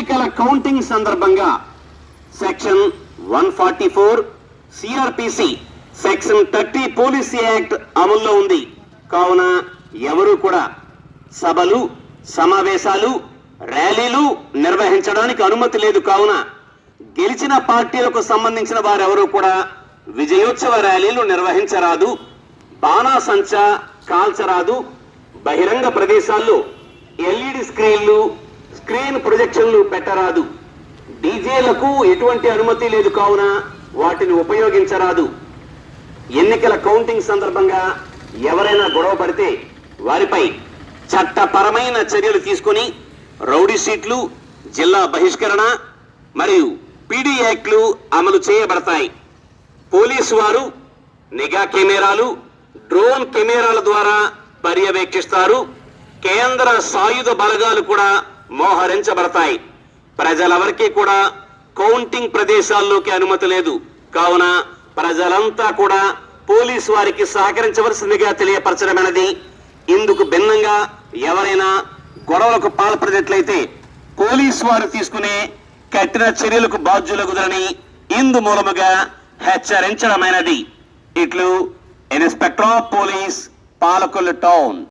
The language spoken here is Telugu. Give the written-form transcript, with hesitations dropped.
ఎన్నికల కౌంటింగ్ సందర్భంగా section 144 CrPC section 30 police act అమల్లో ఉంది. కావున ఎవరు కూడా సభలు, సమావేశాలు, ర్యాలీలు నిర్వహించడానికి అనుమతి లేదు. కావున గెలిచిన పార్టీలకు సంబంధించిన వారెవరూ కూడా విజయోత్సవ ర్యాలీలు నిర్వహించరాదు, బాణాసంచా కాల్చరాదు, బహిరంగ ప్రదేశాల్లో ఎల్ఈడి స్క్రీన్లు, స్క్రీన్ ప్రొజెక్షన్లు పెట్టరాదు, డీజేలకు ఎటువంటి అనుమతి లేదు. కావున వాటిని ఉపయోగించరాదు. ఎన్నికల కౌంటింగ్ సందర్భంగా ఎవరైనా గొడవ పడితే వారిపై చట్టపరమైన చర్యలు తీసుకుని రౌడీ షీట్లు, జిల్లా బహిష్కరణ మరియు పీడీ యాక్ట్లు అమలు చేయబడతాయి. పోలీసు వారు నిఘా కెమెరాలు, డ్రోన్ కెమెరాల ద్వారా పర్యవేక్షిస్తారు. కేంద్ర సాయుధ బలగాలు కూడా మోహరించబడతాయి. ప్రజలెవరికీ కూడా కౌంటింగ్ ప్రదేశాల్లోకి అనుమతి లేదు. కావున ప్రజలంతా కూడా పోలీసు వారికి సహకరించవలసిందిగా తెలియపరచడమైనది. ఇందుకు భిన్నంగా ఎవరైనా గొడవలకు పాల్పడినట్లయితే పోలీసు వారు తీసుకునే కఠిన చర్యలకు బాధ్యులగుదరని ఇందు మూలముగా హెచ్చరించడమైనది. ఇట్లు inspector of police, Palakollu town.